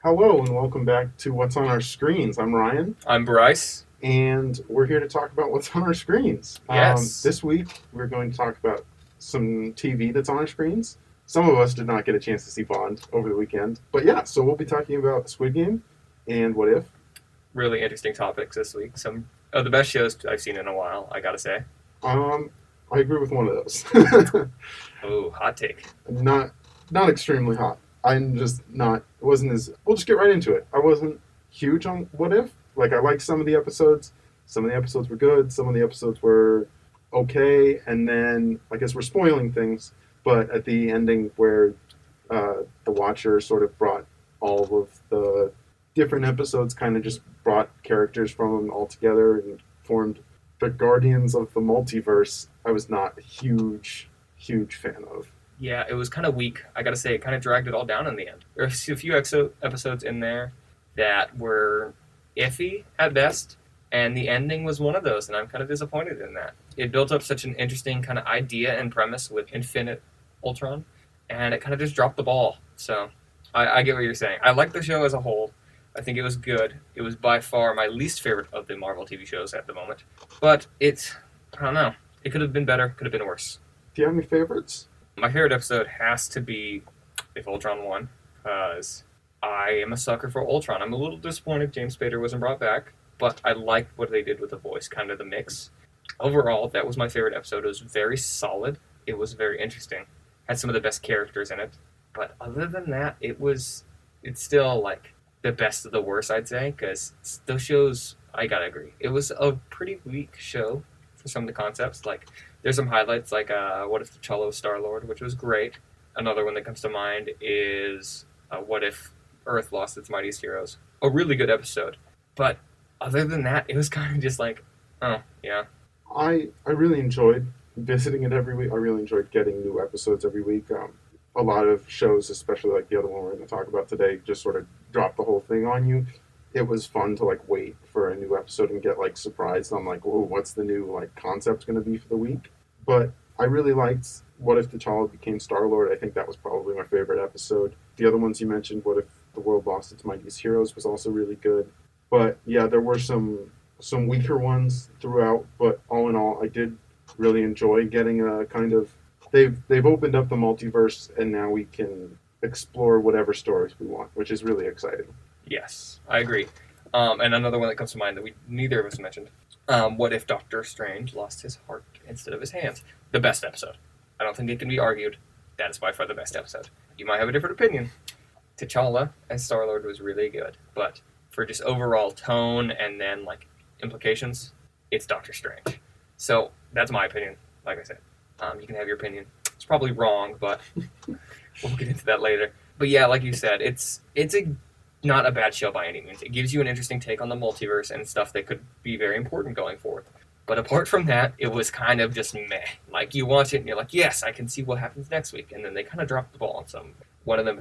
Hello and welcome back to What's on Our Screens. I'm Ryan, I'm Bryce. and we're here to talk about what's on our screens. Yes. This week, we're going to talk about some TV that's on our screens. Some of us did not get a chance to see Bond over the weekend, but yeah, so we'll be talking about Squid Game and What If. Really interesting topics this week. Some of the best shows I've seen in a while, I gotta say. Um, I agree with one of those. Oh, hot take. Not extremely hot. I'm just not. It wasn't as. We'll just get right into it. I wasn't huge on What If. Like I liked some of the episodes. Some of the episodes were good. Some of the episodes were okay. And then I guess we're spoiling things. But at the ending where the Watcher sort of brought all of the different episodes, kind of just brought characters from them all together and formed the Guardians of the Multiverse. I was not a huge fan of. Yeah, it was kind of weak. I gotta say, it kind of dragged it all down in the end. There were a few episodes in there that were iffy at best, and the ending was one of those, and I'm kind of disappointed in that. It built up such an interesting kind of idea and premise with Infinite Ultron, and it kind of just dropped the ball. So, I get what you're saying. I like the show as a whole. I think it was good. It was by far my least favorite of the Marvel TV shows at the moment. But I don't know. It could have been better, could have been worse. Do you have any favorites? My favorite episode has to be if Ultron won, because I am a sucker for Ultron. I'm a little disappointed James Spader wasn't brought back, but I liked what they did with the voice, kind of the mix. Overall, that was my favorite episode. It was very solid. It was very interesting. Had some of the best characters in it. But other than that, it's still like the best of the worst, I'd say, because those shows, I gotta agree. It was a pretty weak show for some of the concepts. Like, there's some highlights, like What If T'Challa was Star-Lord, which was great. Another one that comes to mind is What If Earth Lost Its Mightiest Heroes. A really good episode. But other than that, it was kind of just like, oh, yeah. I really enjoyed visiting it every week. I really enjoyed getting new episodes every week. A lot of shows, especially like the other one we're going to talk about today, just sort of drop the whole thing on you. It was fun to like wait for a new episode and get like surprised on like, oh, what's the new like concept going to be for the week? But I really liked What If T'Challa became Star-Lord. I think that was probably my favorite episode. The other ones you mentioned, What If the World Lost Its Mightiest Heroes, was also really good. But yeah, there were some weaker ones throughout. But all in all, I did really enjoy getting a kind of they've opened up the multiverse, and now we can explore whatever stories we want, which is really exciting. Yes, I agree. And another one that comes to mind that we neither of us mentioned. What if Doctor Strange lost his heart instead of his hands? The best episode. I don't think it can be argued. That is by far the best episode. You might have a different opinion. T'Challa as Star-Lord was really good, but for just overall tone and then like implications, it's Doctor Strange. So that's my opinion. Like I said, you can have your opinion. It's probably wrong, but we'll get into that later. But yeah, like you said, it's not a bad show by any means. It gives you an interesting take on the multiverse and stuff that could be very important going forward. But apart from that, it was kind of just meh. Like, you watch it and you're like, yes, I can see what happens next week. And then they kind of dropped the ball on some. One of them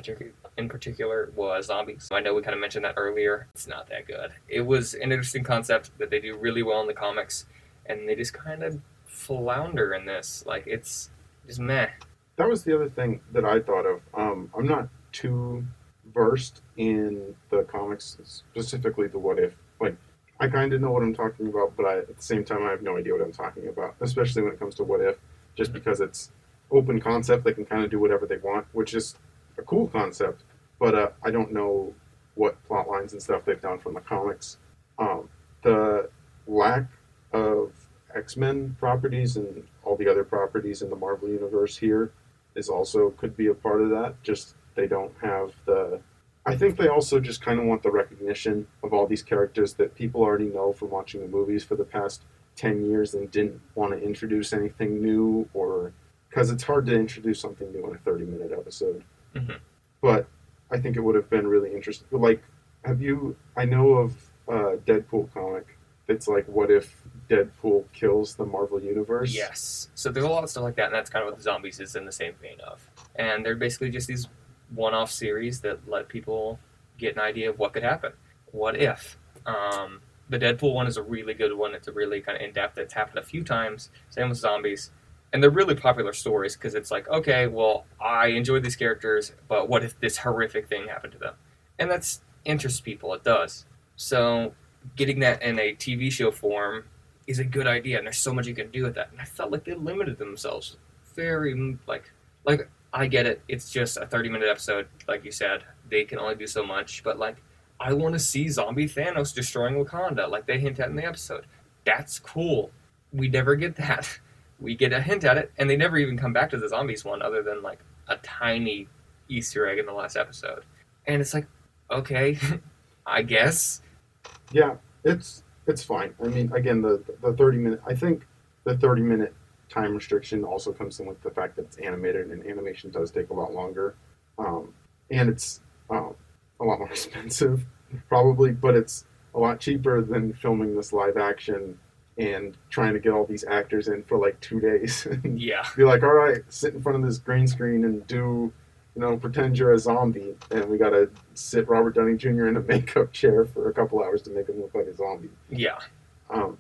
in particular was zombies. I know we kind of mentioned that earlier. It's not that good. It was an interesting concept that they do really well in the comics. And they just kind of flounder in this. Like, it's just meh. That was the other thing that I thought of. I'm not too versed in the comics, specifically the What If. Like, I kind of know what I'm talking about, but at the same time, I have no idea what I'm talking about, especially when it comes to What If, just because it's open concept. They can kind of do whatever they want, which is a cool concept, but I don't know what plot lines and stuff they've done from the comics. The lack of X-Men properties and all the other properties in the Marvel Universe here is also could be a part of that. Just they don't have the... I think they also just kind of want the recognition of all these characters that people already know from watching the movies for the past 10 years and didn't want to introduce anything new, or because it's hard to introduce something new in a 30-minute episode. Mm-hmm. But I think it would have been really interesting. Like, I know of a Deadpool comic that's like, what if Deadpool kills the Marvel Universe? Yes. So there's a lot of stuff like that, and that's kind of what the zombies is in the same vein of. And they're basically just these one-off series that let people get an idea of what could happen. What if? The Deadpool one is a really good one. It's a really kind of in-depth. It's happened a few times. Same with zombies. And they're really popular stories because it's like, okay, well, I enjoyed these characters, but what if this horrific thing happened to them? And that's interests people. It does. So getting that in a TV show form is a good idea, and there's so much you can do with that. And I felt like they limited themselves very, like I get it. It's just a 30-minute episode, like you said. They can only do so much, but like I want to see zombie Thanos destroying Wakanda, like they hint at in the episode. That's cool. We never get that. We get a hint at it, and they never even come back to the zombies one, other than like a tiny Easter egg in the last episode. And it's like, okay, I guess. Yeah, it's fine. I mean, again, the 30-minute. I think the 30-minute time restriction also comes in with the fact that it's animated, and animation does take a lot longer, and it's a lot more expensive, probably, but it's a lot cheaper than filming this live action and trying to get all these actors in for like 2 days. Yeah. Be like, all right, sit in front of this green screen and do, pretend you're a zombie, and we got to sit Robert Downey Jr. in a makeup chair for a couple hours to make him look like a zombie. Yeah.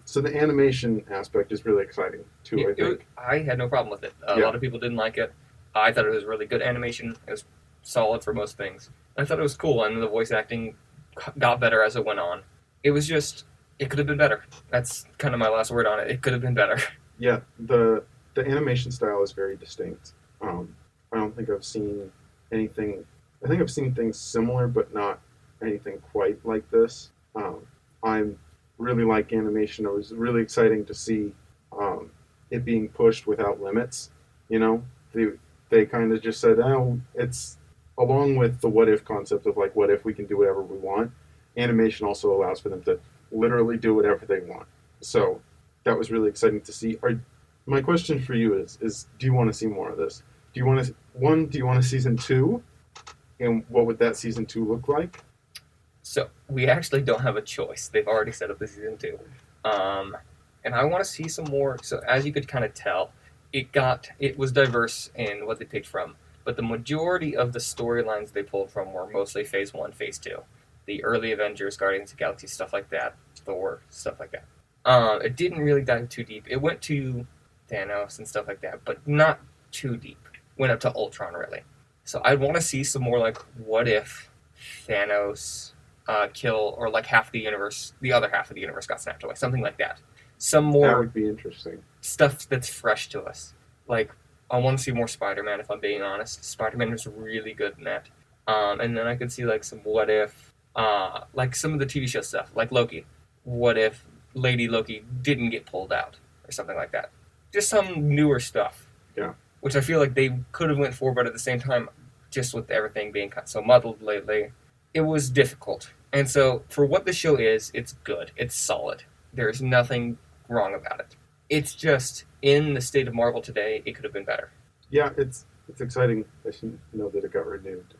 So the animation aspect is really exciting too. I think I had no problem with it. A lot of people didn't like it. I thought it was really good animation. It was solid for most things. I thought it was cool, and the voice acting got better as it went on. It was just, it could have been better. That's kind of my last word on it. It could have been better. Yeah, the animation style is very distinct. I don't think I've seen anything. I think I've seen things similar, but not anything quite like this. I'm really like animation. It was really exciting to see it being pushed without limits. They kind of just said, "Oh, it's." Along with the what if concept of like, what if we can do whatever we want, animation also allows for them to literally do whatever they want. So that was really exciting to see. My question for you is do you want to see more of this? Do you want a season 2? And what would that season 2 look like? So we actually don't have a choice. They've already set up the season 2. And I want to see some more. So as you could kind of tell, it was diverse in what they picked from. But the majority of the storylines they pulled from were mostly Phase 1, Phase 2. The early Avengers, Guardians of the Galaxy, stuff like that. Thor, stuff like that. It didn't really dive too deep. It went to Thanos and stuff like that, but not too deep. Went up to Ultron, really. So I want to see some more like, what if Thanos kill, or like half the universe, the other half of the universe got snapped away. Something like that. Some more That would be interesting. Stuff that's fresh to us. Like, I want to see more Spider-Man, if I'm being honest. Spider-Man was really good in that. And then I could see, like, some what if, like some of the TV show stuff, like Loki. What if Lady Loki didn't get pulled out, or something like that. Just some newer stuff. Yeah. Which I feel like they could have went for, but at the same time, just with everything being so muddled lately, it was difficult. And so, for what the show is, it's good. It's solid. There's nothing wrong about it. It's just, in the state of Marvel today, it could have been better. Yeah, it's exciting. I should know that it got renewed.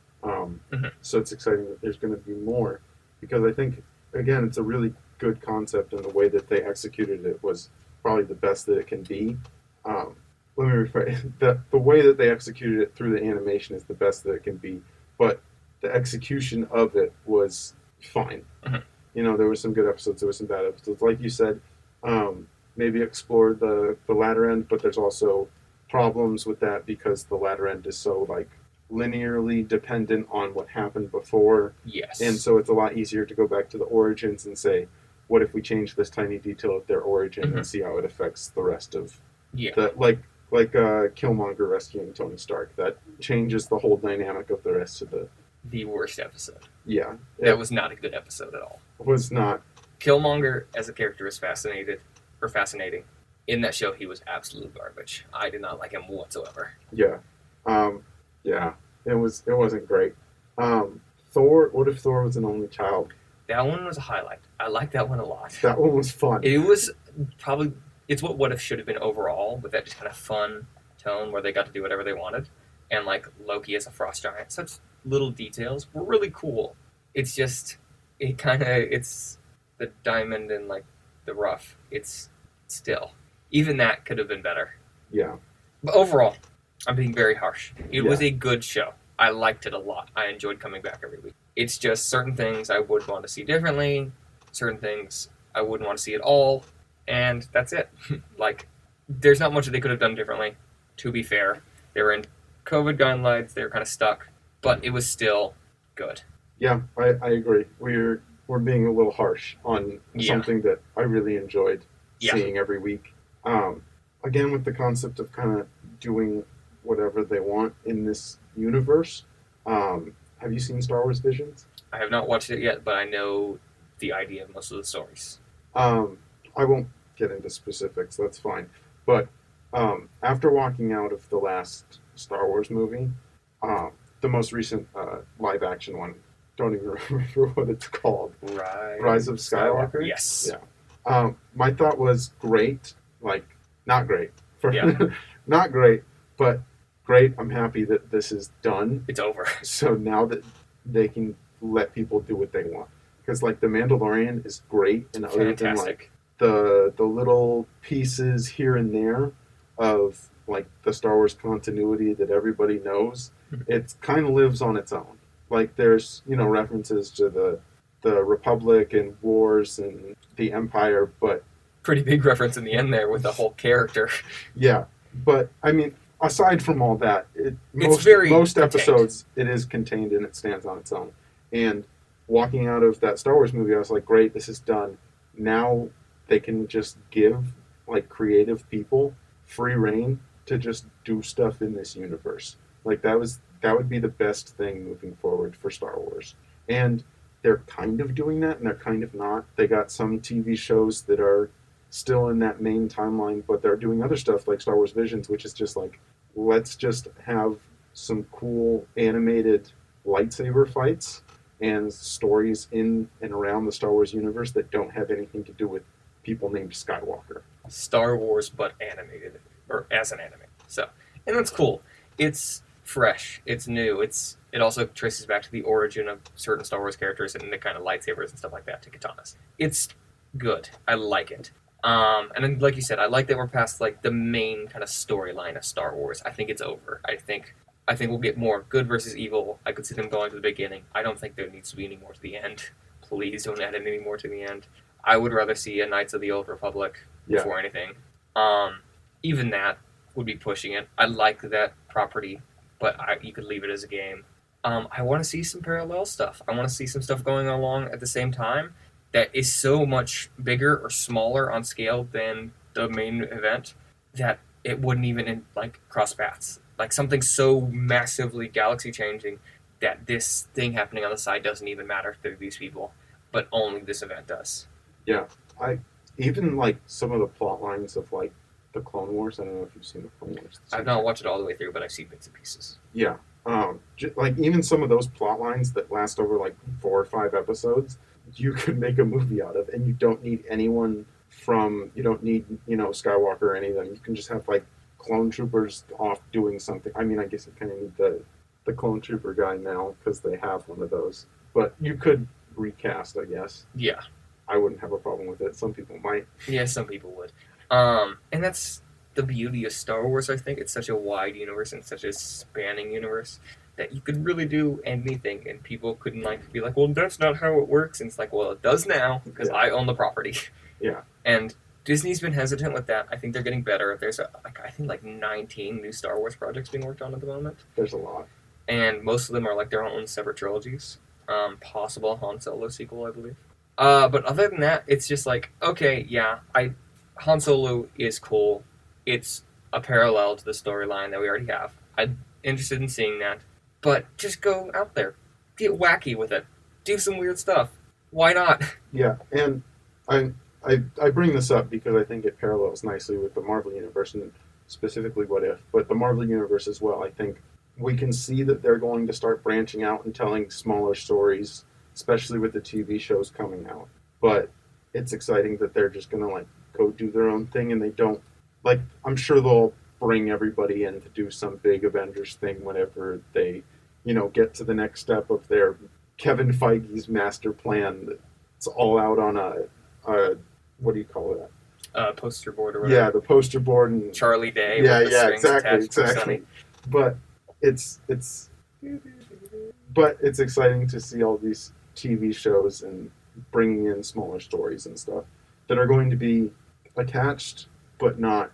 So it's exciting that there's going to be more, because I think, again, it's a really good concept, and the way that they executed it was probably the best that it can be. Let me rephrase. The way that they executed it through the animation is the best that it can be, but the execution of it was fine. There were some good episodes, there were some bad episodes. Like you said, maybe explore the latter end, but there's also problems with that because the latter end is so like linearly dependent on what happened before. Yes. And so it's a lot easier to go back to the origins and say, what if we change this tiny detail of their origin and see how it affects the rest of like Killmonger rescuing Tony Stark. That changes the whole dynamic of the rest of the worst episode. Yeah. That was not a good episode at all. Was not. Killmonger as a character is fascinating. In that show, he was absolute garbage. I did not like him whatsoever. Yeah. Yeah. It wasn't great. Thor, what if Thor was an only child? That one was a highlight. I liked that one a lot. That one was fun. It was probably, it's what if should have been overall, with that just kind of fun tone where they got to do whatever they wanted. And like Loki as a frost giant. Such little details were really cool. It's just, it's the diamond and like the rough. It's still, even that could have been better. Yeah. But overall, I'm being very harsh. It was a good show. I liked it a lot. I enjoyed coming back every week. It's just certain things I would want to see differently, certain things I wouldn't want to see at all, and that's it. Like, there's not much that they could have done differently, to be fair. They were in COVID guidelines, they were kind of stuck, but it was still good. Yeah, I agree. We're being a little harsh on Yeah. something that I really enjoyed Yeah. seeing every week. Um, Again, with the concept of kind of doing whatever they want in this universe. Have you seen Star Wars Visions? I have not watched it yet, but I know the idea of most of the stories. Um, I won't get into specifics. That's fine. But after walking out of the last Star Wars movie, the most recent live action one, don't even remember what it's called. Rise of Skywalker? Yes. Yeah. My thought was great. Like, not great. Yeah. Not great, but great. I'm happy that this is done. It's over. So now that they can let people do what they want. Because, like, The Mandalorian is great, and other than, like, the little pieces here and there of, like, the Star Wars continuity that everybody knows, it kind of lives on its own. Like, there's, references to the Republic and wars and the Empire, but Pretty big reference in the end there with the whole character. yeah. But I mean, aside from all that, most contained. episodes it is contained and it stands on its own. And walking out of that Star Wars movie, I was like, great, this is done. Now they can just give like creative people free reign to just do stuff in this universe. Like that would be the best thing moving forward for Star Wars. And they're kind of doing that and they're kind of not. They got some TV shows that are still in that main timeline, but they're doing other stuff like Star Wars Visions, which is just like, let's just have some cool animated lightsaber fights and stories in and around the Star Wars universe that don't have anything to do with people named Skywalker. Star Wars, but animated, or as an anime. So, and that's cool. It's fresh. It's new. It also traces back to the origin of certain Star Wars characters and the kind of lightsabers and stuff like that to katanas. It's good. I like it. And then, like you said, I like that we're past like the main kind of storyline of Star Wars. I think it's over. I think we'll get more good versus evil. I could see them going to the beginning. I don't think there needs to be any more to the end. Please don't add any more to the end. I would rather see a Knights of the Old Republic before anything. Even that would be pushing it. I like that property, but you could leave it as a game. I want to see some parallel stuff. I want to see some stuff going along at the same time that is so much bigger or smaller on scale than the main event that it wouldn't even cross paths. Like something so massively galaxy changing that this thing happening on the side doesn't even matter to these people, but only this event does. Yeah, even like some of the plot lines of like the Clone Wars. I don't know if you've seen the Clone Wars. I've not watched it all the way through, but I've seen bits and pieces. Yeah, like even some of those plot lines that last over like 4 or 5 episodes, you could make a movie out of, and you don't need anyone you don't need Skywalker or any of them. You can just have like clone troopers off doing something. I mean, I guess you kind of need the clone trooper guy now because they have one of those, but you could recast, I guess. Yeah, I wouldn't have a problem with it. Some people might. Yeah, some people would. And that's the beauty of Star Wars, I think. It's such a wide universe and such a spanning universe that you could really do anything, and people couldn't be like, well, that's not how it works. And it's like, well, it does now because I own the property. Yeah. And Disney's been hesitant with that. I think they're getting better. There's I think 19 new Star Wars projects being worked on at the moment. There's a lot. And most of them are like their own separate trilogies. Possible Han Solo sequel, I believe. But other than that, it's just like, okay, yeah, Han Solo is cool. It's a parallel to the storyline that we already have. I'm interested in seeing that. But just go out there. Get wacky with it. Do some weird stuff. Why not? Yeah, and I bring this up because I think it parallels nicely with the Marvel Universe, and specifically What If, but the Marvel Universe as well. I think we can see that they're going to start branching out and telling smaller stories, especially with the TV shows coming out. But it's exciting that they're just going to go do their own thing, and they don't, I'm sure they'll bring everybody in to do some big Avengers thing whenever they, get to the next step of their Kevin Feige's master plan. It's all out on a what do you call it? Poster board or whatever. Yeah, the poster board and Charlie Day. Yeah, with the strings exactly. But it's exciting to see all these TV shows and bringing in smaller stories and stuff that are going to be attached but not,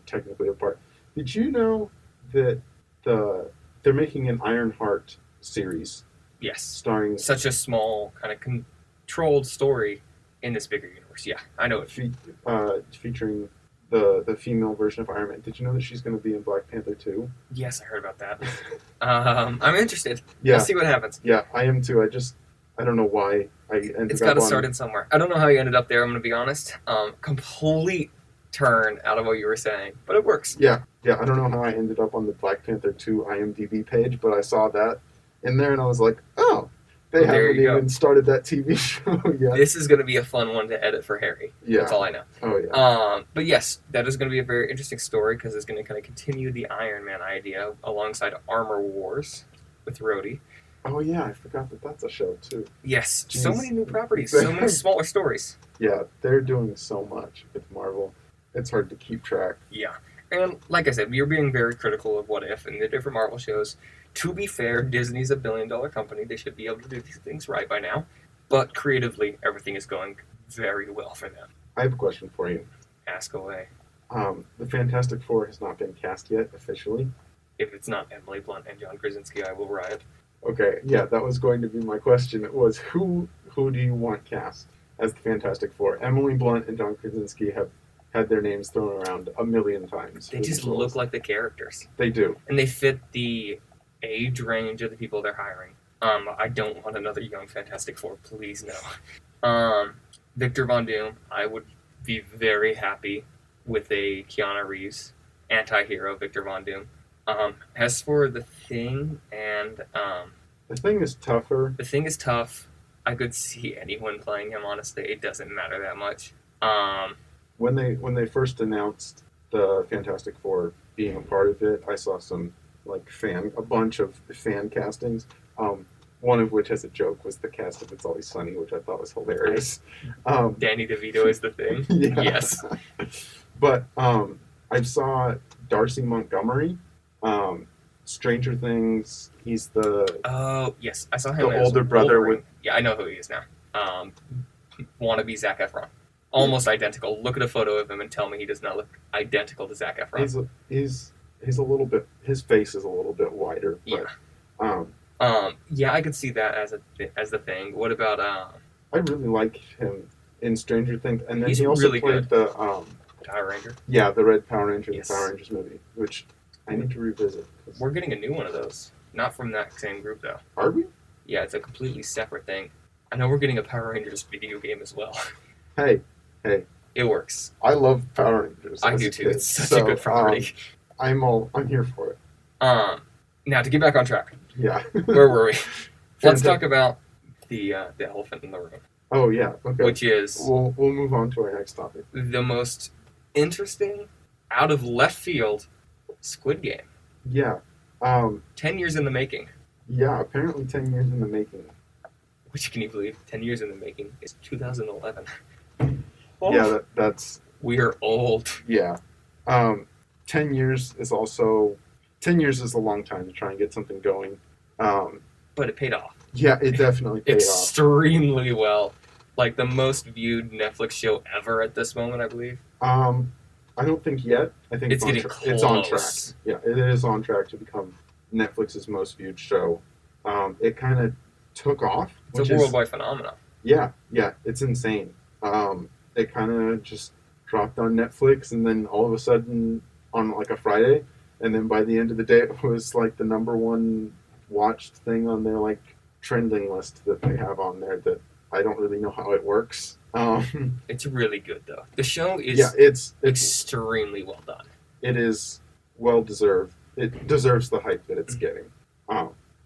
technically apart. Did you know that they're making an Ironheart series Yes. starring Such a small, kind of controlled story in this bigger universe. Yeah, I know it. featuring the female version of Iron Man. Did you know that she's going to be in Black Panther 2? Yes, I heard about that. I'm interested. Yeah. We'll see what happens. Yeah, I am too. I don't know why I ended It's up got to on... start in somewhere. I don't know how you ended up there, I'm going to be honest. Complete turn out of what you were saying, but it works. Yeah, I don't know how I ended up on the Black Panther 2 IMDb page, but I saw that in there and I was like, oh, they haven't even started that TV show yet. This is going to be a fun one to edit for Harry. Yeah. That's all I know. Oh, yeah. But yes, that is going to be a very interesting story because it's going to kind of continue the Iron Man idea alongside Armor Wars with Rhodey. Oh, yeah, I forgot that that's a show, too. Yes, Jeez. so many new properties, so many smaller stories. Yeah, they're doing so much with Marvel. It's hard to keep track. Yeah, and like I said, we are being very critical of What If and the different Marvel shows. To be fair, Disney's a billion-dollar company. They should be able to do these things right by now. But creatively, everything is going very well for them. I have a question for you. Ask away. The Fantastic Four has not been cast yet, officially. If it's not Emily Blunt and John Krasinski, I will riot. Okay, yeah, that was going to be my question. It was, who do you want cast as the Fantastic Four? Emily Blunt and John Krasinski have had their names thrown around a million times. They just look like the characters. They do. And they fit the age range of the people they're hiring. I don't want another young Fantastic Four, please no. Victor Von Doom, I would be very happy with a Keanu Reeves anti-hero Victor Von Doom. As for The Thing and The Thing is tougher. The Thing is tough. I could see anyone playing him, honestly. It doesn't matter that much. When they first announced the Fantastic Four being a part of it, I saw a bunch of fan castings. One of which, as a joke, was the cast of It's Always Sunny, which I thought was hilarious. Danny DeVito is The Thing. Yeah. Yes. But I saw Darcy Montgomery, Stranger Things. He's the... Oh, yes. I saw him the as older brother with... Yeah, I know who he is now. Wannabe Zac Efron. Almost identical. Look at a photo of him and tell me he does not look identical to Zac Efron. He's a little bit... His face is a little bit wider. But, yeah, I could see that as the Thing. What about... I really like him in Stranger Things. And then he's he also really played good. the... Power Ranger? Yeah, the Red Power Ranger, Yes. the Power Rangers movie, which I need to revisit. We're getting a new one of those. Not from that same group, though. Are we? Yeah, it's a completely separate thing. I know we're getting a Power Rangers video game as well. Hey. It works. I love Power Rangers. I do too. It's such a good property. I'm here for it. Now, to get back on track. Yeah. Where were we? Let's talk about the elephant in the room. Oh, yeah. Okay. Which is... We'll move on to our next topic. The most interesting, out of left field, Squid Game. Yeah. 10 years in the making. Yeah, apparently 10 years in the making. Which, can you believe? 10 years in the making is 2011. Yeah, that's... We are old. Yeah. 10 years is also... 10 years is a long time to try and get something going. But it paid off. Yeah, it definitely paid off. Extremely well. Like the most viewed Netflix show ever at this moment, I believe. I don't think yet. I think it's getting close. It's on track. Yeah, it is on track to become Netflix's most viewed show. It kind of took off. It's a worldwide phenomenon. Yeah, it's insane. It kind of just dropped on Netflix, and then all of a sudden on like a Friday, and then by the end of the day, it was like the number one watched thing on their like trending list that they have on there. That I don't really know how it works. It's really good though. The show is it's extremely well done. It is well deserved. It deserves the hype that it's getting.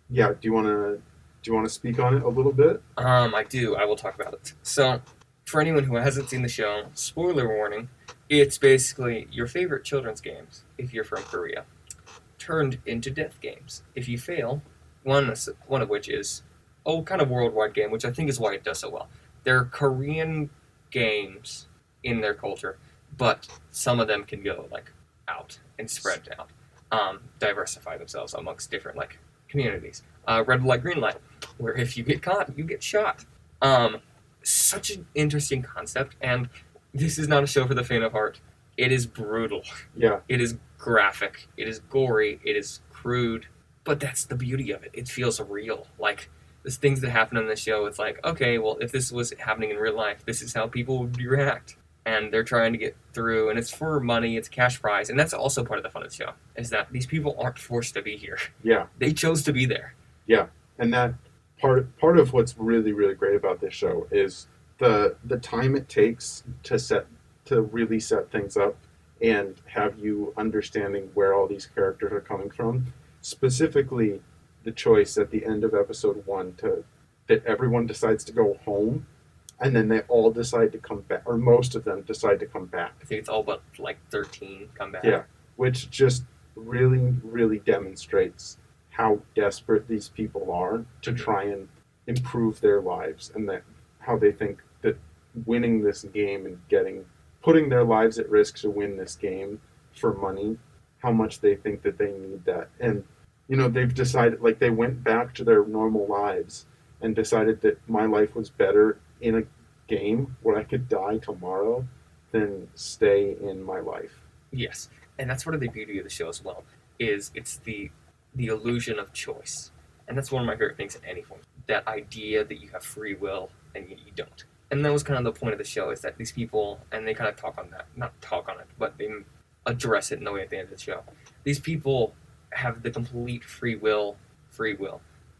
Yeah. Do you want to speak on it a little bit? I do. I will talk about it. So, for anyone who hasn't seen the show, spoiler warning, it's basically your favorite children's games, if you're from Korea, turned into death games. If you fail, one of which is kind of worldwide game, which I think is why it does so well. They're Korean games in their culture, but some of them can go like out and spread out, diversify themselves amongst different like communities. Red light, green light, where if you get caught, you get shot. Such an interesting concept, and this is not a show for the faint of heart. It is brutal. Yeah. It is graphic. It is gory. It is crude. But that's the beauty of it. It feels real. Like, There's things that happen in the show. It's like, okay, well, if this was happening in real life, this is how people would react. And they're trying to get through, and it's for money, it's a cash prize. And that's also part of the fun of the show, is that these people aren't forced to be here. Yeah. They chose to be there. Yeah. And that part of what's really, really great about this show is the time it takes to really set things up and have you understanding where all these characters are coming from. Specifically, the choice at the end of episode 1 that everyone decides to go home, and then they all decide to come back, or most of them decide to come back. I think it's all but like 13 come back. Yeah, which just really, really demonstrates how desperate these people are to try and improve their lives, and that how they think that winning this game and putting their lives at risk to win this game for money, how much they think that they need that. And they've decided, like, they went back to their normal lives and decided that my life was better in a game where I could die tomorrow than stay in my life. Yes, and that's part of the beauty of the show as well, is it's the illusion of choice. And that's one of my favorite things in any form. That idea that you have free will and you don't. And that was kind of the point of the show, is that these people, and they kind of talk on that, not talk on it, but they address it in the way at the end of the show. These people have the complete free will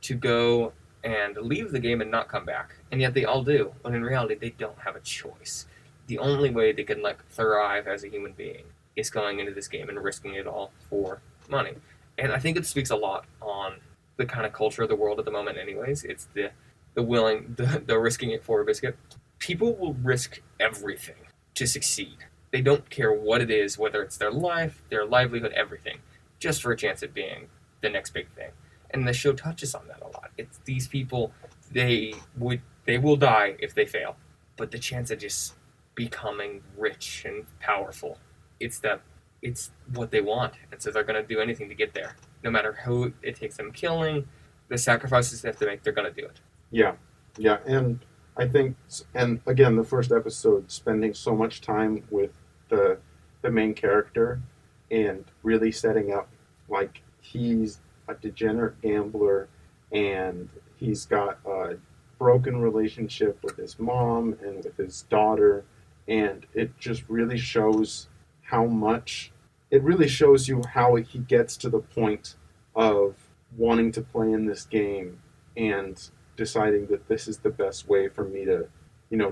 to go and leave the game and not come back. And yet they all do, when in reality they don't have a choice. The only way they can thrive as a human being is going into this game and risking it all for money. And I think it speaks a lot on the kind of culture of the world at the moment anyways. It's the risking it for a biscuit. People will risk everything to succeed. They don't care what it is, whether it's their life, their livelihood, everything, just for a chance at being the next big thing. And the show touches on that a lot. It's these people, they will die if they fail. But the chance of just becoming rich and powerful, it's what they want. And so they're going to do anything to get there. No matter who it takes them killing, the sacrifices they have to make, they're going to do it. Yeah. And I think, and again, the first episode, spending so much time with the main character and really setting up, like, he's a degenerate gambler and he's got a broken relationship with his mom and with his daughter, and it just really shows you how he gets to the point of wanting to play in this game and deciding that this is the best way for me to,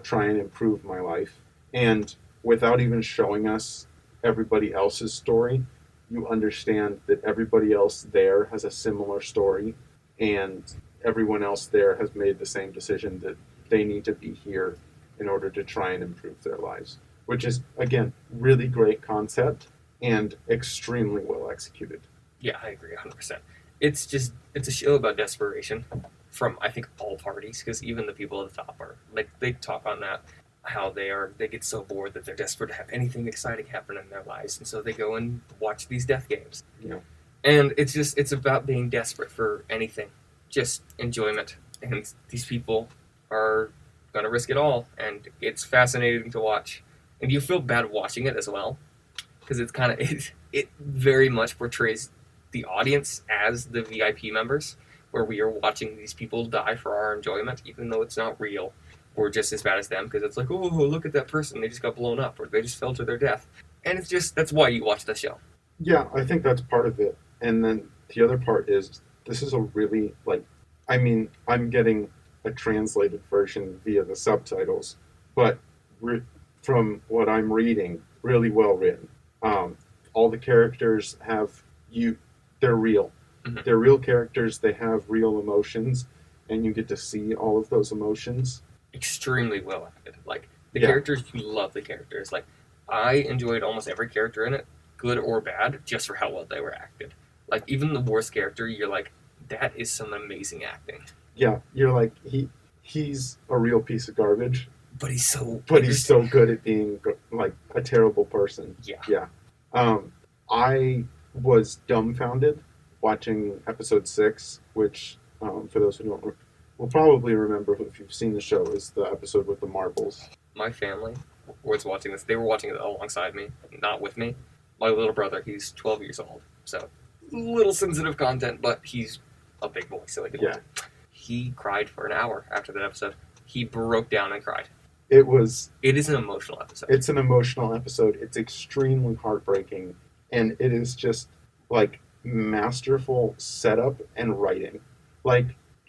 try and improve my life. And without even showing us everybody else's story, you understand that everybody else there has a similar story, and everyone else there has made the same decision that they need to be here in order to try and improve their lives, which is, again, really great concept and extremely well executed. Yeah, I agree 100%. It's a show about desperation from, I think, all parties, because even the people at the top are, they talk on that, how they get so bored that they're desperate to have anything exciting happen in their lives, and so they go and watch these death games. Yeah. And it's about being desperate for anything, just enjoyment. And these people are going to risk it all, and it's fascinating to watch. And you feel bad watching it as well, because it's kind of it very much portrays the audience as the VIP members, where we are watching these people die for our enjoyment, even though it's not real. We're just as bad as them, because it's like, oh, look at that person, they just got blown up, or they just fell to their death. And it's just, that's why you watch the show. Yeah, I think that's part of it. And then the other part is, this is a really, I'm getting a translated version via the subtitles, but from what I'm reading, really well written. All the characters they're real. Mm-hmm. They're real characters, they have real emotions, and you get to see all of those emotions. Extremely well acted. Characters, you love the characters. I enjoyed almost every character in it, good or bad, just for how well they were acted. Even the worst character, you're like, that is some amazing acting. Yeah, you're like, he's a real piece of garbage. But he's so good at being a terrible person. Yeah. I was dumbfounded watching episode 6, which for those who don't will probably remember if you've seen the show, is the episode with the marbles. My family was watching this. They were watching it alongside me, not with me. My little brother, he's 12 years old, so little sensitive content, but he's a big boy, so I can watch it. he cried for an hour after that episode. He broke down and cried. It is an emotional episode. It's an emotional episode. It's extremely heartbreaking, and it is just like masterful setup and writing. Like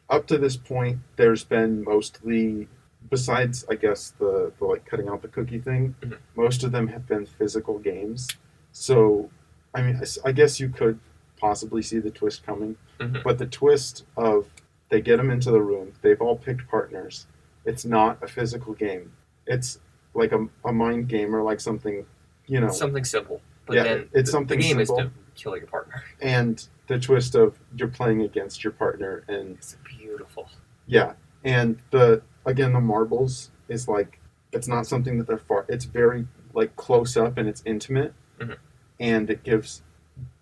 up to this point, there's been mostly, besides I guess the like cutting out the cookie thing, most of them have been physical games. So I mean, I guess you could possibly see the twist coming, but the twist of they get them into the room, they've all picked partners. It's not a physical game. It's like a mind game or like something, something simple. But yeah, then it's something the game simple. is to kill your partner. And the twist of you're playing against your partner, and it's beautiful. Yeah, and the marbles is like, it's not something that they're far. It's very like close up and it's intimate, and it gives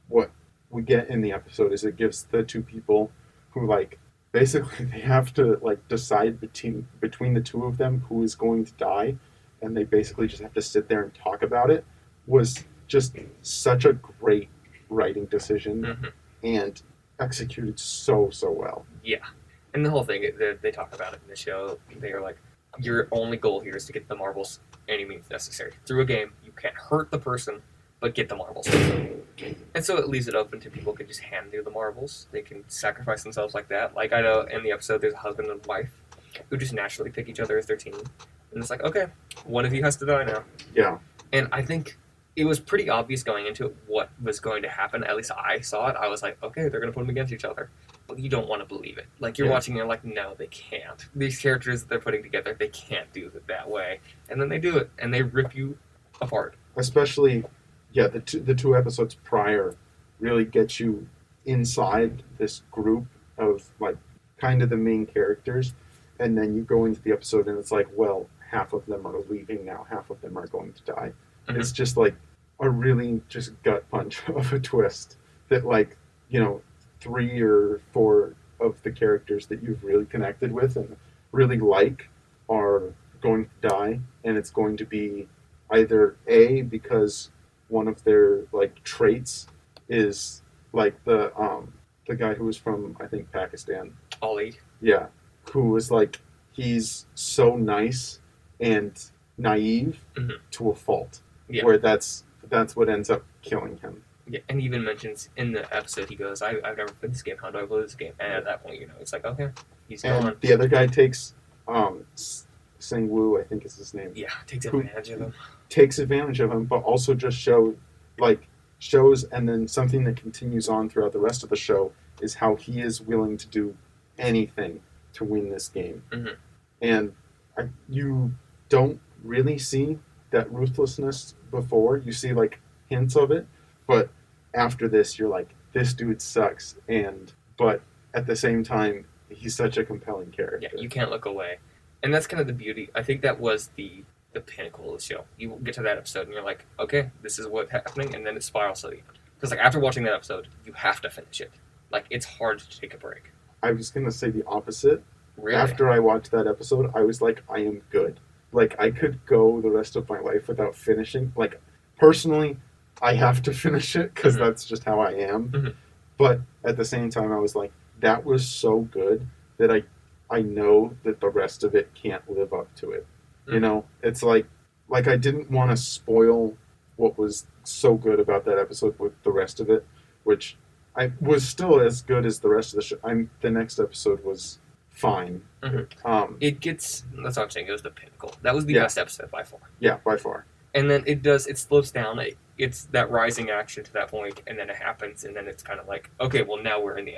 what we get in the episode is it gives the two people who like basically they have to like decide between the two of them who is going to die, and they basically just have to sit there and talk about it. Was just such a great writing decision and executed so well. Yeah, and the whole thing they talk about it in the show. They are like, your only goal here is to get the marbles any means necessary through a game. You can't hurt the person, but get the marbles. And so it leaves it open to people can just hand you the marbles. They can sacrifice themselves like that. Like I know in the episode there's a husband and wife who just naturally pick each other as their team. And it's like, okay, one of you has to die now. Yeah. And I think it was pretty obvious going into it what was going to happen. At least I saw it. I was like, okay, they're going to put them against each other. But you don't want to believe it. Like you're watching and you're like, no, they can't. These characters that they're putting together, they can't do it that way. And then they do it, and they rip you apart. Especially... yeah, the two episodes prior really get you inside this group of like kind of the main characters, and then you go into the episode and it's like, well, half of them are leaving now, half of them are going to die. It's just like a really just gut punch of a twist that like 3 or 4 of the characters that you've really connected with and really like are going to die, and it's going to be either A, because one of their like traits is like the guy who was from I think Pakistan. Ali. Yeah, who was like he's so nice and naive to a fault. Yeah. Where that's what ends up killing him. Yeah, and he even mentions in the episode, he goes, I've never played this game. How do I play this game? And at that point, it's like, okay, he's gone. And the other guy takes Sang Woo, I think is his name. Yeah, takes advantage of him. Takes advantage of him, but also just shows, and then something that continues on throughout the rest of the show is how he is willing to do anything to win this game. And you don't really see that ruthlessness before. You see like hints of it, but after this, you're like, this dude sucks. But at the same time, he's such a compelling character. Yeah, you can't look away. And that's kind of the beauty. I think that was the pinnacle of the show. You get to that episode and you're like, okay, this is what's happening, and then it spirals to the end. Because like after watching that episode, you have to finish it. Like it's hard to take a break. I was gonna say the opposite. Really? After I watched that episode, I was like, I am good. Like I could go the rest of my life without finishing. Like personally, I have to finish it because that's just how I am. But at the same time, I was like, that was so good that I know that the rest of it can't live up to it. It's like I didn't want to spoil what was so good about that episode with the rest of it, which I was still as good as the rest of the show. The next episode was fine. It gets, that's what I'm saying, it was the pinnacle. That was the best episode by far. Yeah, by far. And then it slows down. It's that rising action to that point, and then it happens, and then it's kind of like, okay, well now we're in the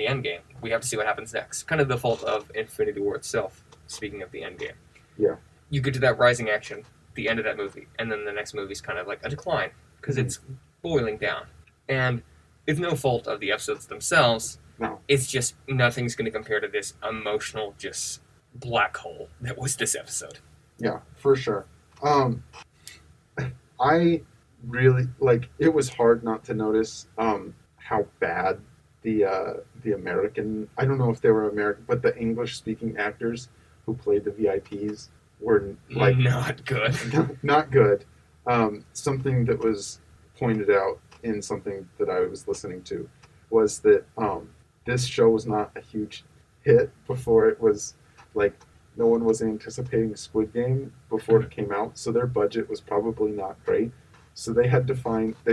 end game. We have to see what happens next. Kind of the fault of Infinity War itself, speaking of the end game. Yeah. You get to that rising action, the end of that movie, and then the next movie's kind of like a decline, because it's boiling down. And it's no fault of the episodes themselves. No. It's just nothing's going to compare to this emotional, just black hole that was this episode. Yeah, for sure. I really, it was hard not to notice how bad the American, I don't know if they were American, but the English-speaking actors who played the VIPs were, not good. Not good. Something that was pointed out in something that I was listening to was that this show was not a huge hit before it was like no one was anticipating Squid Game before it came out, so their budget was probably not great. So they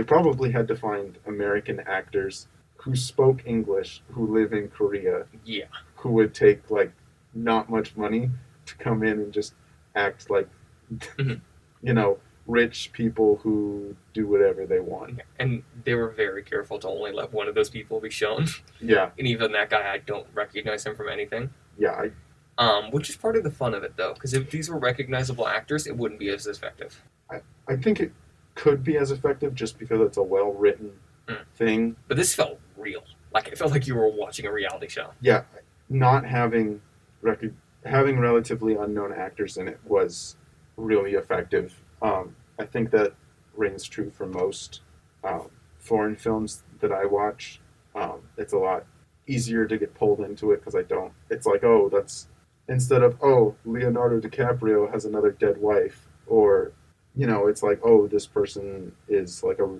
probably had to find American actors who spoke English, who live in Korea, Yeah. who would take like not much money to come in and just act like Mhm. you know, rich people who do whatever they want. And they were very careful to only let one of those people be shown. Yeah, And even that guy, I don't recognize him from anything. yeah, Which is part of the fun of it, though, because if these were recognizable actors, it wouldn't be as effective. I think it could be as effective just because it's a well written thing. But this felt real. Like, it felt like you were watching a reality show. Yeah, not having having relatively unknown actors in it was really effective. I think that rings true for most foreign films that I watch. It's a lot easier to get pulled into it because I don't. It's like, oh, that's instead of, oh, Leonardo DiCaprio has another dead wife, or it's like, oh, this person is like a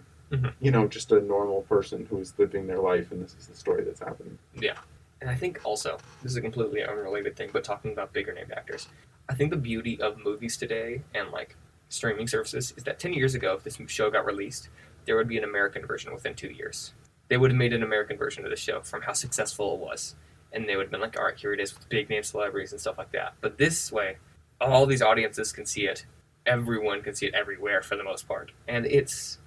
just a normal person who's living their life, and this is the story that's happening. Yeah. And I think also, this is a completely unrelated thing, but talking about bigger named actors, I think the beauty of movies today and like streaming services is that 10 years ago, if this show got released, there would be an American version within 2 years. They would have made an American version of the show from how successful it was. And they would have been like, all right, here it is with big name celebrities and stuff like that. But this way, all these audiences can see it. Everyone can see it everywhere for the most part. And it's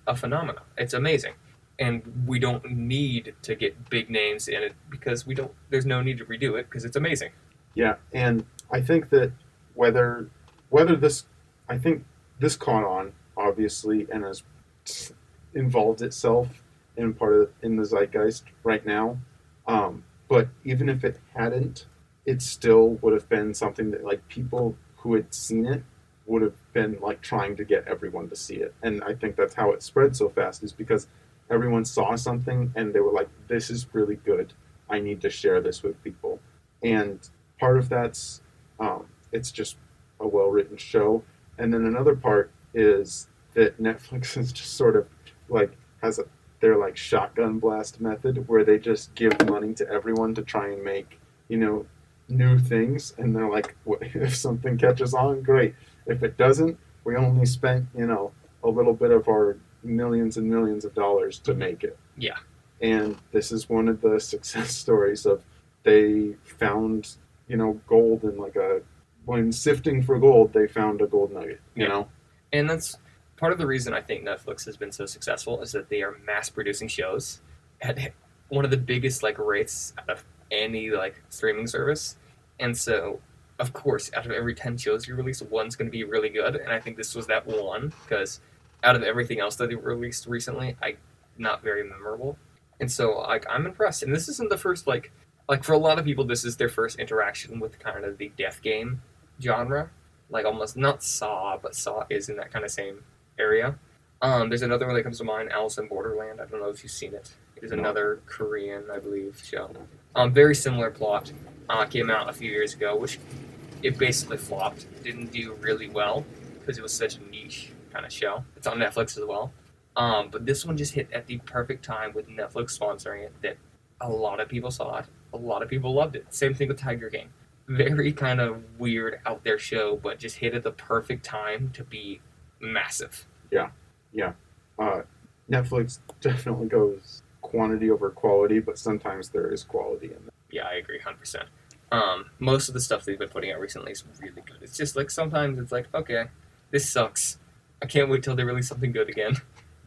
a phenomenon. It's amazing. And we don't need to get big names in it because there's no need to redo it because it's amazing. Yeah, and I think that whether this, I think this caught on obviously and has involved itself in in the zeitgeist right now. But even if it hadn't, it still would have been something that like people who had seen it would have been like trying to get everyone to see it. And I think that's how it spread so fast, is because everyone saw something and they were like, this is really good. I need to share this with people. And part of that's it's just a well-written show. And then another part is that Netflix is just sort of like their like shotgun blast method where they just give money to everyone to try and make, new things. And they're like, if something catches on, great. If it doesn't, we only spent, a little bit of our millions and millions of dollars to make it. Yeah. And this is one of the success stories of they found, gold in when sifting for gold, they found a gold nugget, you know? And that's part of the reason I think Netflix has been so successful is that they are mass producing shows at one of the biggest rates out of any streaming service. And so, of course, out of every 10 shows you release, one's going to be really good. And I think this was that one because out of everything else that they released recently, not very memorable. And so I'm impressed. And this isn't the first for a lot of people, this is their first interaction with kind of the death game genre. Almost not Saw, but Saw is in that kind of same area. There's another one that comes to mind, Alice in Borderland. I don't know if you've seen it. It is another Korean, I believe, show. Very similar plot. Came out a few years ago, which it basically flopped. Didn't do really well because it was such a niche kind of show. It's on Netflix as well. But this one just hit at the perfect time with Netflix sponsoring it that a lot of people saw it. A lot of people loved it. Same thing with Tiger King. Very kind of weird out there show, but just hit at the perfect time to be massive. Yeah. Netflix definitely goes quantity over quality, but sometimes there is quality in that. Yeah, I agree 100%. Most of the stuff they've been putting out recently is really good. It's just sometimes it's okay, this sucks. I can't wait till they release something good again.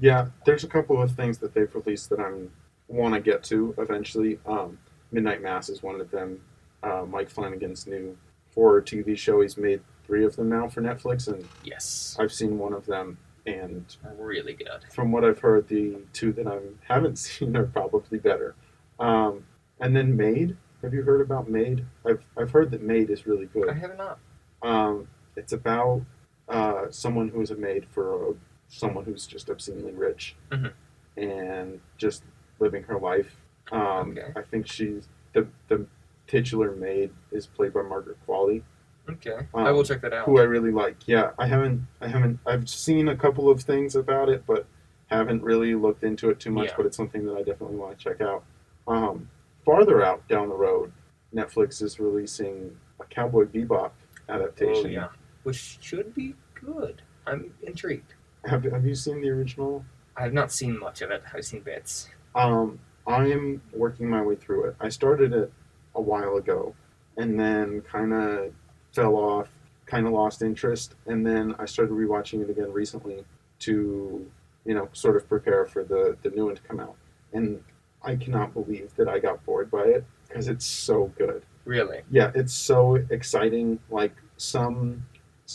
Yeah, there's a couple of things that they've released that I want to get to eventually. Midnight Mass is one of them. Mike Flanagan's new horror TV show. He's made 3 of them now for Netflix, and yes, I've seen one of them, and really good. From what I've heard, the 2 that I haven't seen are probably better. And then Maid. Have you heard about Maid? I've heard that Maid is really good. I have not. It's about someone who is a maid for someone who's just obscenely rich, and just living her life. Okay. I think she's the titular maid is played by Margaret Qualley. Okay, I will check that out. Who I really like. Yeah, I've seen a couple of things about it, but haven't really looked into it too much. Yeah. But it's something that I definitely want to check out. Farther out down the road, Netflix is releasing a Cowboy Bebop adaptation. Oh yeah, which should be good. I'm intrigued. Have you seen the original? I have not seen much of it. I've seen bits. I'm working my way through it. I started it a while ago, and then kind of fell off, kind of lost interest, and then I started rewatching it again recently to, sort of prepare for the new one to come out. And I cannot believe that I got bored by it because it's so good. Really? Yeah, it's so exciting. Like some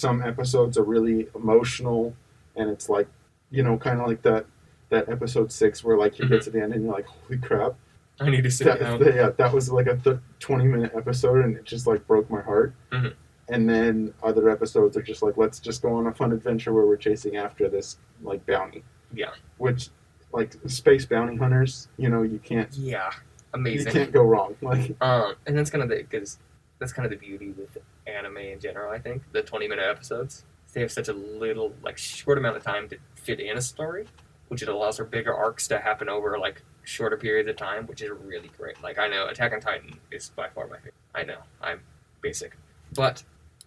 episodes are really emotional, and it's like, kind of like that episode 6 where like you get to the end and you're like, holy crap. I need to sit down. That was like a 20-minute episode, and it just like broke my heart. Mm-hmm. And then other episodes are just like, let's just go on a fun adventure where we're chasing after this like bounty. Yeah. Which, like, space bounty hunters, you can't. Yeah. Amazing. You can't go wrong. Like. And that's kind of the beauty with anime in general. I think the 20-minute episodes, they have such a little like short amount of time to fit in a story, which it allows for bigger arcs to happen over like shorter periods of time, which is really great. Like I know Attack on Titan is by far my favorite. I know I'm basic, but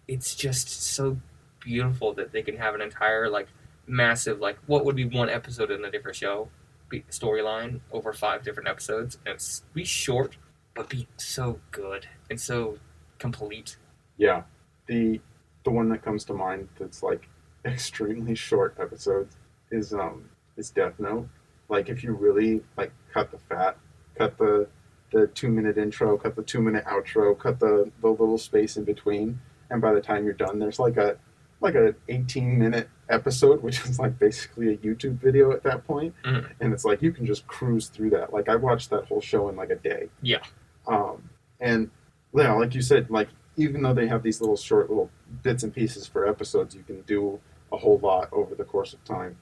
it's just so beautiful that they can have an entire like massive like what would be one episode in a different show storyline over 5 different episodes, and it's be short but be so good and so complete. Yeah, the one that comes to mind that's like extremely short episodes is Death Note. Like if you really like cut the fat, cut the 2-minute intro, cut the 2-minute outro, cut the little space in between, and by the time you're done, there's like a 18-minute episode, which is like basically a YouTube video at that point. Mm-hmm. And it's like you can just cruise through that. Like I watched that whole show in like a day. Yeah. And yeah, like you said, like even though they have these little bits and pieces for episodes, you can do a whole lot over the course of time.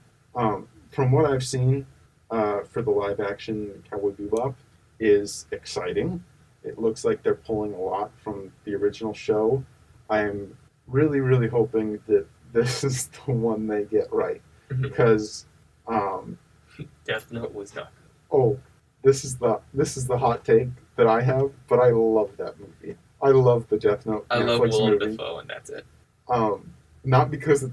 From what I've seen for the live action Cowboy Bebop is exciting. It looks like they're pulling a lot from the original show. I'm really, really hoping that this is the one they get right. Because Death Note was not good. Oh, this is the hot take that I have, but I love that movie. I love the Death Note I Netflix love Willem movie. Dafoe, and that's it. Not because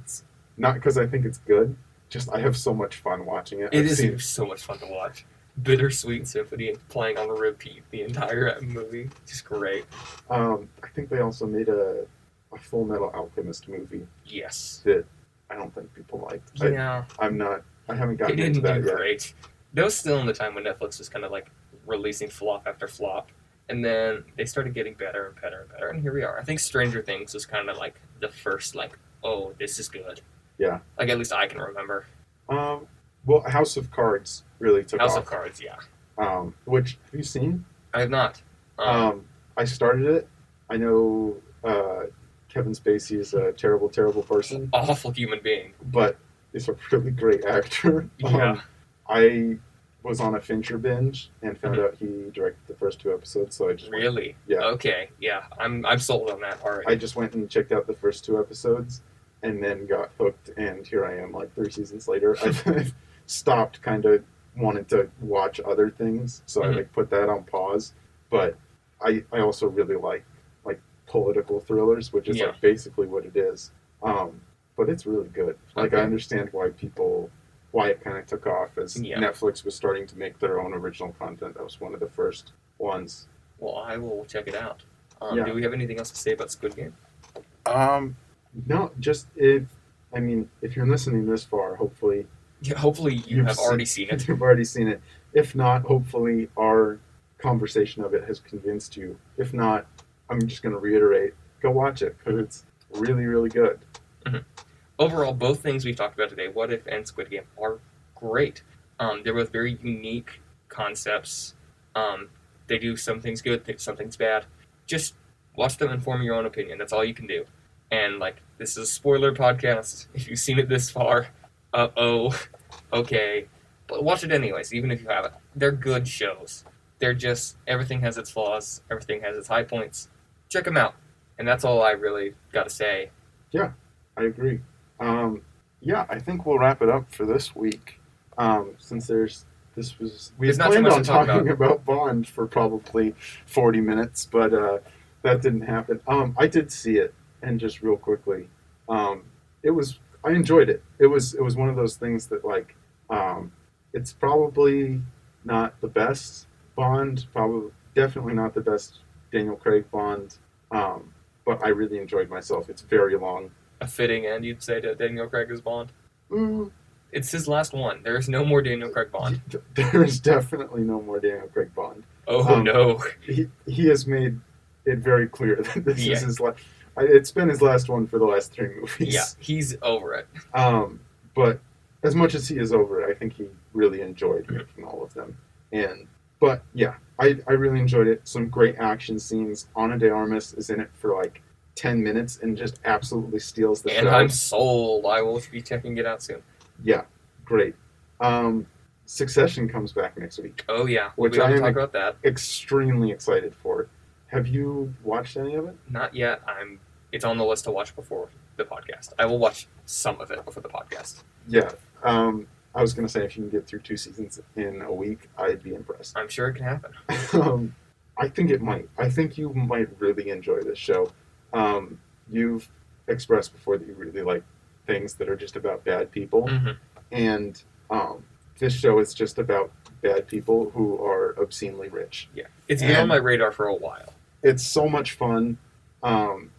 I think it's good. Just I have so much fun watching it. It is so much fun to watch. Bittersweet Symphony playing on repeat the entire movie. Just great. I think they also made a Full Metal Alchemist movie. Yes. That I don't think people liked. Yeah. I haven't gotten It into didn't that do yet. great. That was still in the time when Netflix was kind of like releasing flop after flop. And then they started getting better and better and better. And here we are. I think Stranger Things was kind of like the first, like, oh, this is good. Yeah. Like, at least I can remember. Well, House of Cards really took off. House of Cards, yeah. Which, have you seen? I have not. I started it. I know Kevin Spacey is a terrible, terrible person. Awful human being. But he's a really great actor. Yeah. I was on a Fincher binge and found out he directed the first 2 episodes, so I just Really? Yeah. Okay, yeah. I'm sold on that already. I just went and checked out the first 2 episodes and then got hooked, and here I am like 3 seasons later. I've stopped kind of wanted to watch other things, so I like put that on pause. But I also really like political thrillers, which is like basically what it is. But it's really good. Like I understand why it kind of took off as Netflix was starting to make their own original content. That was one of the first ones. Well, I will check it out. Do we have anything else to say about Squid Game? No, just if you're listening this far, hopefully you have already seen it. You've already seen it. If not, hopefully our conversation of it has convinced you. If not, I'm just going to reiterate, go watch it because it's really, really good. Mm-hmm. Overall, both things we've talked about today, What If and Squid Game, are great. They're both very unique concepts. They do some things good, some things bad. Just watch them and form your own opinion. That's all you can do. And, this is a spoiler podcast. If you've seen it this far, okay. But watch it anyways, even if you haven't. They're good shows. They're just, everything has its flaws. Everything has its high points. Check them out. And that's all I really got to say. Yeah, I agree. I think we'll wrap it up for this week. Since there's we There's had not too planned much on to talk talking about Bond for probably 40 minutes, but that didn't happen. I did see it, and just real quickly, I enjoyed it. It was one of those things that like, it's probably not the best Bond, probably definitely not the best Daniel Craig Bond, but I really enjoyed myself. It's very long. A fitting end, you'd say, to Daniel Craig's Bond. Mm, It's his last one. There is no more Daniel Craig Bond. there is definitely no more Daniel Craig Bond. Oh no. He has made it very clear that this Yeah. is his last. It's been his last one for the last 3 movies. Yeah, he's over it. But as much as he is over it, I think he really enjoyed making all of them. But yeah, I really enjoyed it. Some great action scenes. Ana de Armas is in it for like 10 minutes and just absolutely steals the show. And I'm sold. I will be checking it out soon. Yeah, great. Succession comes back next week. Oh yeah, Which we I will am talk about that. Extremely excited for. Have you watched any of it? Not yet. It's on the list to watch before the podcast. I will watch some of it before the podcast. Yeah. I was going to say if you can get through 2 seasons in a week, I'd be impressed. I'm sure it can happen. I think it might. I think you might really enjoy this show. You've expressed before that you really like things that are just about bad people. Mm-hmm. And this show is just about bad people who are obscenely rich. Yeah. It's been on my radar for a while. It's so much fun.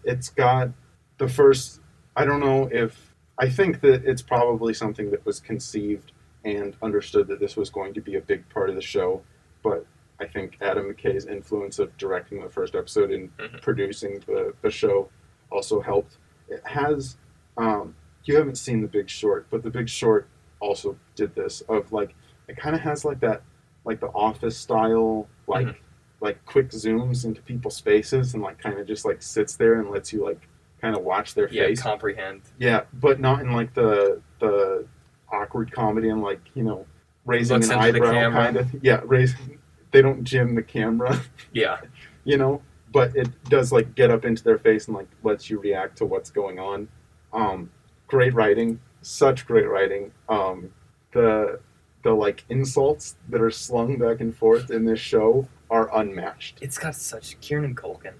It's got the first, I don't know if, I think that it's probably something that was conceived and understood that this was going to be a big part of the show, but I think Adam McKay's influence of directing the first episode and producing the show also helped. It has, you haven't seen The Big Short, but The Big Short also did this, of like, it kind of has like that, like the Office style, like, like quick zooms into people's faces and like kind of just like sits there and lets you like kind of watch their face. Yeah, comprehend. Yeah, but not in like the awkward comedy and like, you know, raising Looks an into the eyebrow camera. kind of. Yeah, they don't jim the camera, Yeah. you know, but it does like get up into their face and like lets you react to what's going on. Great writing, such great writing. The like insults that are slung back and forth in this show are unmatched. It's got such Kieran Culkin.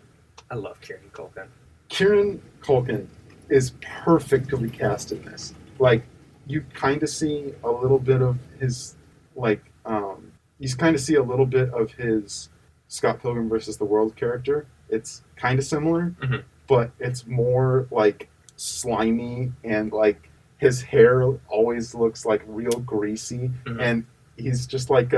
I love Kieran Culkin. Kieran Culkin is perfectly cast in this. Like, you kind of see a little bit of his, like, you kind of see a little bit of his Scott Pilgrim versus the World character. It's kind of similar, but it's more, like, slimy and, like, his hair always looks, like, real greasy, and he's just, like,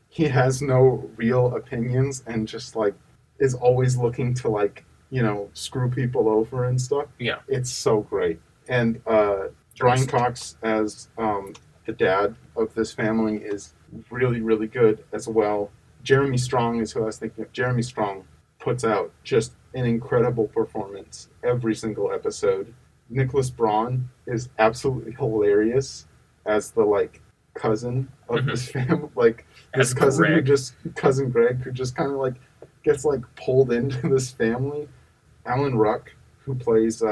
he has no real opinions and just, like, is always looking to, like, you know, screw people over and stuff. Yeah. It's so great. And Brian Cox as the dad of this family is really, really good as well. Jeremy Strong is who I was thinking of. Jeremy Strong puts out just an incredible performance every single episode. Nicholas Braun is absolutely hilarious as the, like, cousin of this family. Like, his cousin Cousin Greg, who just kind of, like, gets, like, pulled into this family. Alan Ruck, who plays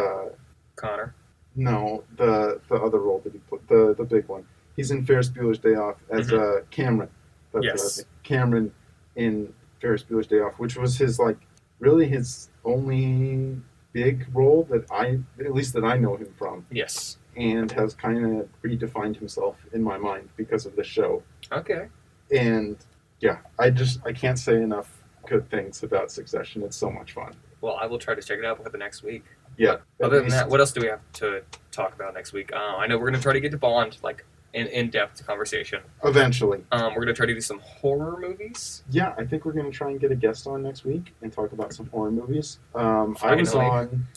Connor. No, the other role that he played, the big one. He's in Ferris Bueller's Day Off as Cameron. That's what I think. Cameron in Ferris Bueller's Day Off, which was his, like, really his only big role that at least that I know him from. Yes. And has kind of redefined himself in my mind because of the show. Okay. And yeah, I can't say enough good things about Succession. It's so much fun. Well, I will try to check it out before the next week. Yeah. Other than that, what else do we have to talk about next week? I know we're going to try to get to Bond, like, in-depth conversation. Eventually. We're going to try to do some horror movies. Yeah, I think we're going to try and get a guest on next week and talk about some horror movies. I was on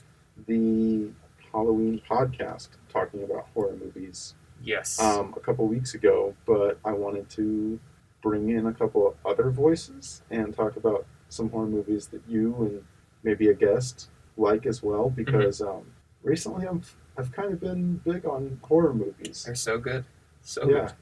the Halloween podcast talking about horror movies. Yes. A couple weeks ago, but I wanted to bring in a couple of other voices and talk about some horror movies that you and maybe a guest like as well, because recently I've kind of been big on horror movies. They're so good. So good.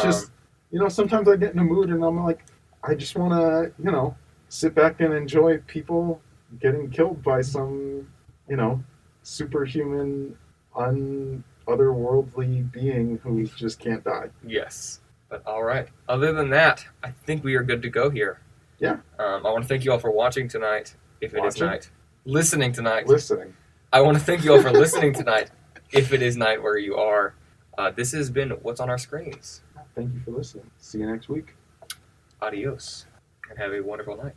Just, you know, sometimes I get in a mood and I'm like, I just want to, you know, sit back and enjoy people getting killed by some, you know, superhuman, otherworldly being who just can't die. Yes. But all right. Other than that, I think we are good to go here. Yeah. I want to thank you all for watching tonight, if it is night. Listening tonight. Listening. I want to thank you all for listening tonight, if it is night where you are. This has been What's on Our Screens. Thank you for listening. See you next week. Adios, and have a wonderful night.